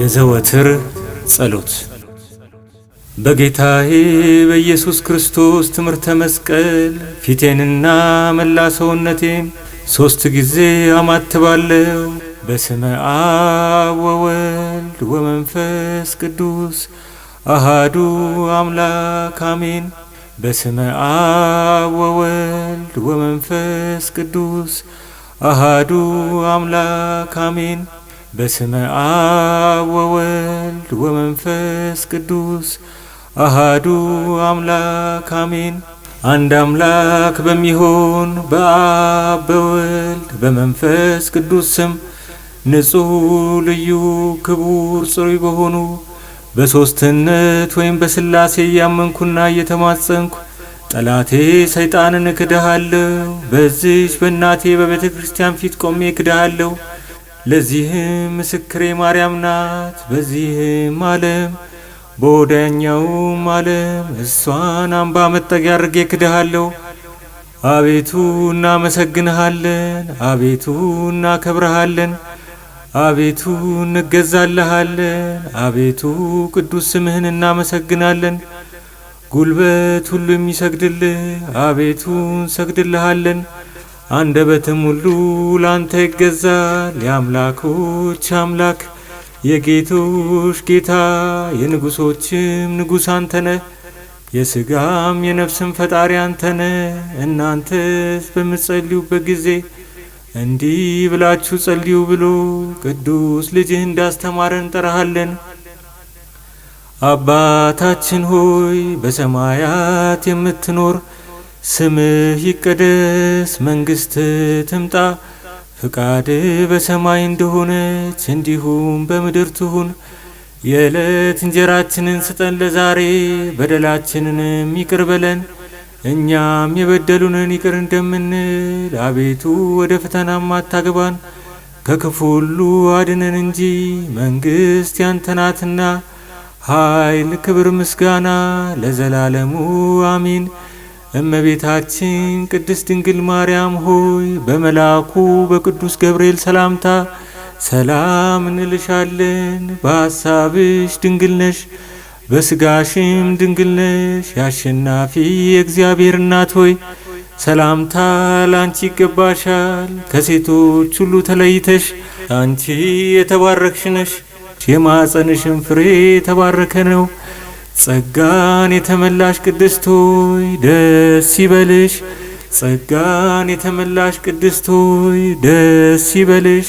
የዘወትር ጸሎት። በጌታዬ በኢየሱስ ክርስቶስ ትምህርተ መስቀል ፊቴንና መላ ሰውነቴን 3 ጊዜ አማትባለሁ። በስመ አብ ወወልድ ወመንፈስ ቅዱስ አሃዱ አምላክ አሜን። በስመ አብ ወወልድ ወመንፈስ ቅዱስ አሃዱ አምላክ አሜን። በስመ አብ ወወልድ ወመንፈስ ቅዱስ አሃዱ አምላክ አሜን። አንድ አምላክ በሚሆን በአብ በወልድ በመንፈስ ቅዱስ ስም ንጹሕ ልዩ ክቡር ጽሩይ በሆኑ በሦስትነት ወይም በሥላሴ እያመንኩና እየተማጸንኩ ጠላቴ ሰይጣንን እክድሃለሁ። በዚች በእናቴ በቤተ ክርስቲያን ፊት ቆሜ እክድሃለሁ። ለዚህም ምስክሬ ማርያም ናት። በዚህም ዓለም በወዲያኛውም ዓለም እሷን አምባ መጠጊያ አድርጌ እክድሃለሁ። አቤቱ እናመሰግንሃለን፣ አቤቱ እናከብረሃለን፣ አቤቱ እንገዛልሃለን፣ አቤቱ ቅዱስ ስምህን እናመሰግናለን። ጉልበት ሁሉ የሚሰግድልህ አቤቱ እንሰግድልሃለን። አንደበትም ሁሉ ላንተ ይገዛል። የአምላኮች አምላክ የጌቶች ጌታ የንጉሶችም ንጉሥ አንተነ፣ የሥጋም የነፍስም ፈጣሪ አንተነ። እናንተስ በምትጸልዩበት ጊዜ እንዲህ ብላችሁ ጸልዩ ብሎ ቅዱስ ልጅህ እንዳስተማረን እንጠራሃለን። አባታችን ሆይ በሰማያት የምትኖር፣ ስምህ ይቀደስ፣ መንግሥትህ ትምጣ፣ ፍቃድህ በሰማይ እንደሆነች እንዲሁም በምድር ትሁን። የዕለት እንጀራችንን ስጠን ለዛሬ፣ በደላችንንም ይቅር በለን እኛም የበደሉንን ይቅር እንደምንል። አቤቱ ወደ ፈተናም አታግባን፣ ከክፉ ሁሉ አድነን እንጂ መንግሥት ያንተ ናትና፣ ኃይል፣ ክብር፣ ምስጋና ለዘላለሙ አሜን። እመቤታችን ቅድስት ድንግል ማርያም ሆይ በመልአኩ በቅዱስ ገብርኤል ሰላምታ ሰላም እንልሻለን። በሐሳብሽ ድንግል ነሽ፣ በሥጋሽም ድንግል ነሽ። የአሸናፊ የእግዚአብሔር እናት ሆይ ሰላምታ ላንቺ ይገባሻል። ከሴቶች ሁሉ ተለይተሽ አንቺ የተባረክሽ ነሽ፣ የማኅፀንሽም ፍሬ የተባረከ ነው። ጸጋን የተመላሽ ቅድስት ሆይ ደስ ይበልሽ፣ ጸጋን የተመላሽ ቅድስት ሆይ ደስ ይበልሽ፣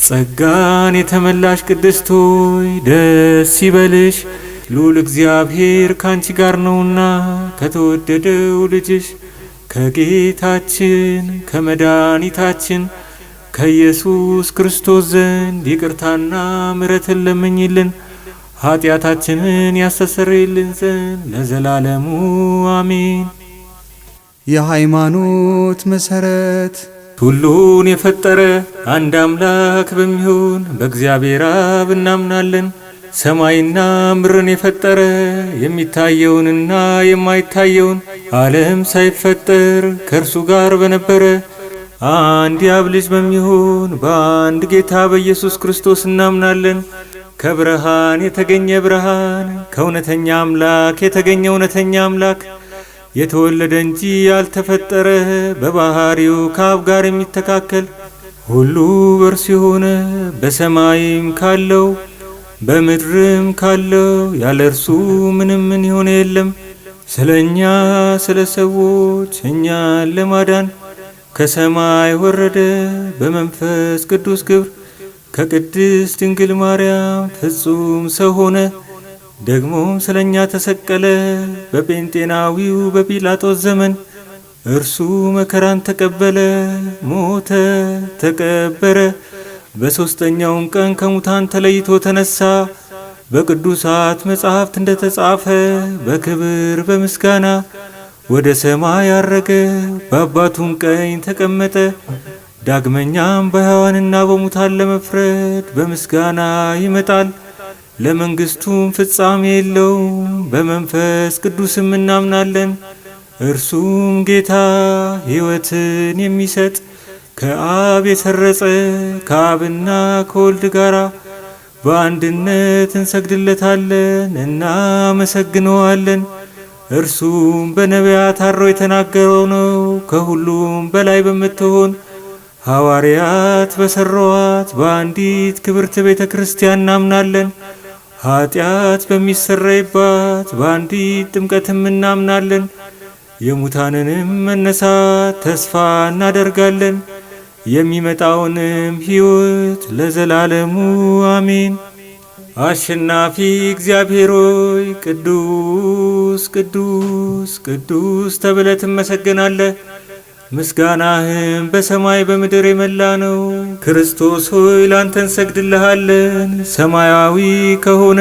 ጸጋን የተመላሽ ቅድስት ሆይ ደስ ይበልሽ። ልዑል እግዚአብሔር ካንቺ ጋር ነውና ከተወደደው ልጅሽ ከጌታችን ከመድኃኒታችን ከኢየሱስ ክርስቶስ ዘንድ ይቅርታና ምሕረትን ለምኝልን ኃጢአታችንን ያስተሰርይልን ዘንድ ለዘላለሙ አሜን። የሃይማኖት መሠረት ሁሉን የፈጠረ አንድ አምላክ በሚሆን በእግዚአብሔር አብ እናምናለን። ሰማይና ምድርን የፈጠረ የሚታየውንና የማይታየውን ዓለም ሳይፈጠር ከእርሱ ጋር በነበረ አንድ የአብ ልጅ በሚሆን በአንድ ጌታ በኢየሱስ ክርስቶስ እናምናለን። ከብርሃን የተገኘ ብርሃን፣ ከእውነተኛ አምላክ የተገኘ እውነተኛ አምላክ፣ የተወለደ እንጂ ያልተፈጠረ፣ በባህሪው ከአብ ጋር የሚተካከል፣ ሁሉ በእርሱ የሆነ፣ በሰማይም ካለው በምድርም ካለው ያለ እርሱ ምንም ምን የሆነ የለም። ስለ እኛ ስለ ሰዎች እኛን ለማዳን ከሰማይ ወረደ። በመንፈስ ቅዱስ ግብር ከቅድስት ድንግል ማርያም ፍጹም ሰው ሆነ። ደግሞም ስለ እኛ ተሰቀለ። በጴንጤናዊው በጲላጦስ ዘመን እርሱ መከራን ተቀበለ፣ ሞተ፣ ተቀበረ። በሦስተኛውም ቀን ከሙታን ተለይቶ ተነሳ። በቅዱሳት መጻሕፍት እንደተጻፈ በክብር በምስጋና ወደ ሰማይ አረገ፣ በአባቱም ቀኝ ተቀመጠ። ዳግመኛም በሕያዋንና በሙታን ለመፍረድ በምስጋና ይመጣል። ለመንግሥቱም ፍጻሜ የለውም። በመንፈስ ቅዱስም እናምናለን። እርሱም ጌታ ሕይወትን የሚሰጥ ከአብ የሰረጸ ከአብና ከወልድ ጋር በአንድነት እንሰግድለታለን እናመሰግነዋለን። እርሱም በነቢያት አድሮ የተናገረው ነው። ከሁሉም በላይ በምትሆን ሐዋርያት በሠሯት በአንዲት ክብርት ቤተ ክርስቲያን እናምናለን። ኀጢአት በሚሰረይባት በአንዲት ጥምቀትም እናምናለን። የሙታንንም መነሳት ተስፋ እናደርጋለን። የሚመጣውንም ሕይወት ለዘላለሙ አሜን። አሸናፊ እግዚአብሔር ሆይ ቅዱስ ቅዱስ ቅዱስ ተብለህ ትመሰገናለህ። ምስጋናህም በሰማይ በምድር የመላ ነው። ክርስቶስ ሆይ ላንተ እንሰግድልሃለን። ሰማያዊ ከሆነ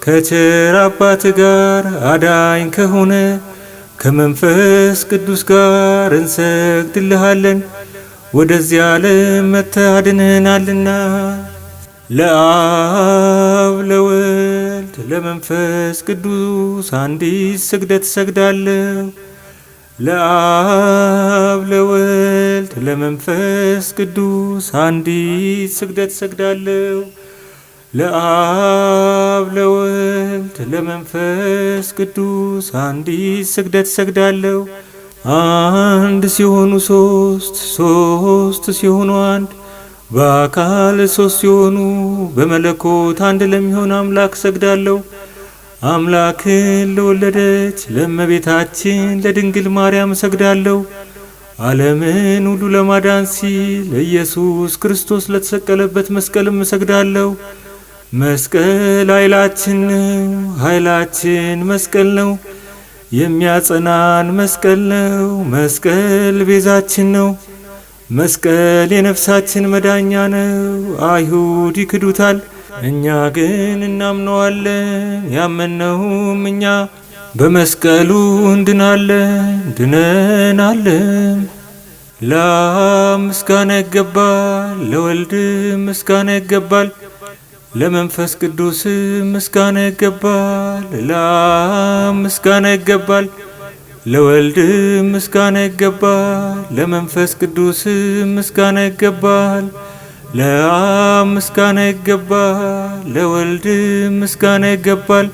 ከቸር አባት ጋር አዳኝ ከሆነ ከመንፈስ ቅዱስ ጋር እንሰግድልሃለን። ወደዚህ ዓለም መጥተህ አድነህናልና። ለአብ ለወልድ ለመንፈስ ቅዱስ አንዲት ስግደት እሰግዳለሁ። ለአብ ለወልድ ለመንፈስ ቅዱስ አንዲት ስግደት እሰግዳለሁ። ለአብ ለወልድ ለመንፈስ ቅዱስ አንዲት ስግደት እሰግዳለሁ። አንድ ሲሆኑ ሶስት፣ ሶስት ሲሆኑ አንድ፣ በአካል ሶስት ሲሆኑ በመለኮት አንድ ለሚሆን አምላክ እሰግዳለሁ። አምላክን ለወለደች ለእመቤታችን ለድንግል ማርያም እሰግዳለሁ። ዓለምን ሁሉ ለማዳን ሲል ኢየሱስ ክርስቶስ ለተሰቀለበት መስቀልም እሰግዳለሁ። መስቀል ኃይላችን ነው፣ ኃይላችን መስቀል ነው። የሚያጸናን መስቀል ነው፣ መስቀል ቤዛችን ነው። መስቀል የነፍሳችን መዳኛ ነው። አይሁድ ይክዱታል፣ እኛ ግን እናምነዋለን። ያመነውም እኛ በመስቀሉ እንድናለን ድነናለን። ለአብ ምስጋና ይገባል፣ ለወልድ ምስጋና ይገባል፣ ለመንፈስ ቅዱስ ምስጋና ይገባል። ለአብ ምስጋና ይገባል፣ ለወልድ ምስጋና ይገባል፣ ለመንፈስ ቅዱስ ምስጋና ይገባል። ለአብ ምስጋና ይገባል፣ ለወልድ ምስጋና ይገባል፣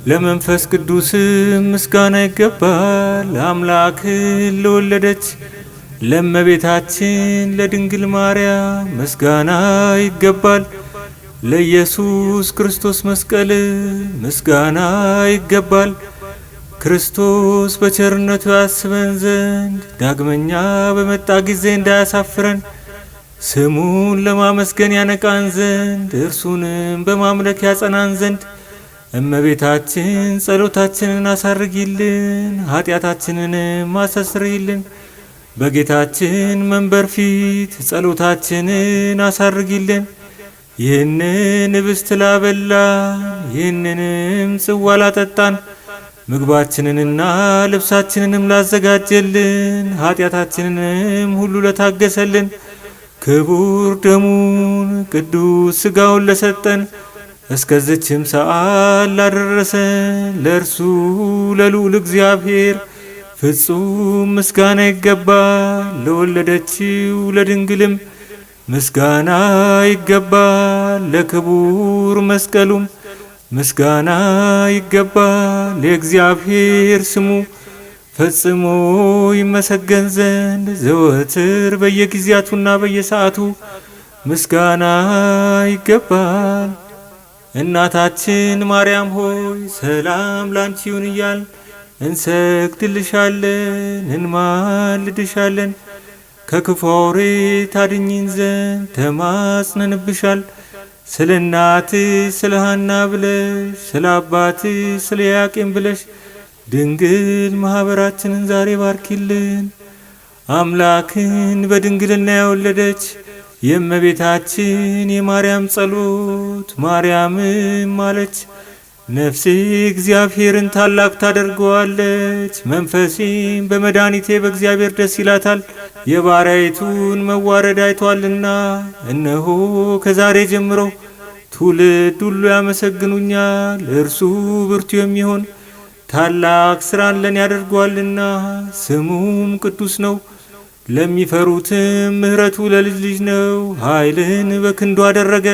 ለመንፈስ ቅዱስ ምስጋና ይገባል። አምላክን ለወለደች ለእመቤታችን ለድንግል ማርያም ምስጋና ይገባል። ለኢየሱስ ክርስቶስ መስቀል ምስጋና ይገባል። ክርስቶስ በቸርነቱ ያስበን ዘንድ ዳግመኛ በመጣ ጊዜ እንዳያሳፍረን ስሙን ለማመስገን ያነቃን ዘንድ እርሱንም በማምለክ ያጸናን ዘንድ እመቤታችን ጸሎታችንን አሳርጊልን፣ ኃጢአታችንንም አስተስርይልን። በጌታችን መንበር ፊት ጸሎታችንን አሳርጊልን። ይህንን ኅብስት ላበላን፣ ይህንንም ጽዋ ላጠጣን፣ ምግባችንንና ልብሳችንንም ላዘጋጀልን፣ ኃጢአታችንንም ሁሉ ለታገሰልን፣ ክቡር ደሙን ቅዱስ ሥጋውን ለሰጠን፣ እስከዚችም ሰዓት ላደረሰን ለእርሱ ለልዑል እግዚአብሔር ፍጹም ምስጋና ይገባል። ለወለደችው ለድንግልም ምስጋና ይገባል። ለክቡር መስቀሉም ምስጋና ይገባል። የእግዚአብሔር ስሙ ፈጽሞ ይመሰገን ዘንድ ዘወትር በየጊዜያቱና በየሰዓቱ ምስጋና ይገባል። እናታችን ማርያም ሆይ ሰላም ላንቺ ይሁን እያልን እንሰግድልሻለን፣ እንማልድሻለን። ከክፉ አውሬ ታድኝን ዘንድ ተማጽነንብሻል። ስለ እናትሽ ስለ ሐና ብለሽ፣ ስለ አባትሽ ስለ ያቄም ብለሽ ድንግል ማኅበራችንን ዛሬ ባርኪልን። አምላክን በድንግልና የወለደች የእመቤታችን የማርያም ጸሎት ማርያምም ማለች። ነፍሴ እግዚአብሔርን ታላቅ ታደርገዋለች፣ መንፈሴም በመድኃኒቴ በእግዚአብሔር ደስ ይላታል። የባሪያይቱን መዋረድ አይቷልና፣ እነሆ ከዛሬ ጀምሮ ትውልድ ሁሉ ያመሰግኑኛል። እርሱ ብርቱ የሚሆን ታላቅ ሥራን ለኔ ያደርገዋልና፣ ስሙም ቅዱስ ነው። ለሚፈሩትም ምሕረቱ ለልጅ ልጅ ነው። ኃይልን በክንዱ አደረገ፣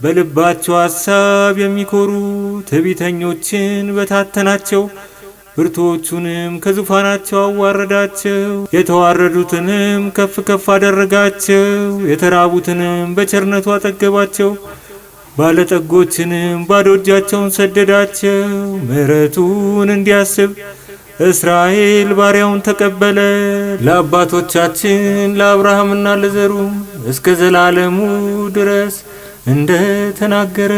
በልባቸው ሐሳብ የሚኮሩ ትዕቢተኞችን በታተናቸው። ብርቱዎቹንም ከዙፋናቸው አዋረዳቸው። የተዋረዱትንም ከፍ ከፍ አደረጋቸው። የተራቡትንም በቸርነቱ አጠገባቸው። ባለጠጎችንም ባዶ እጃቸውን ሰደዳቸው። ምሕረቱን እንዲያስብ እስራኤል ባሪያውን ተቀበለ። ለአባቶቻችን ለአብርሃምና ለዘሩ እስከ ዘላለሙ ድረስ እንደ ተናገረ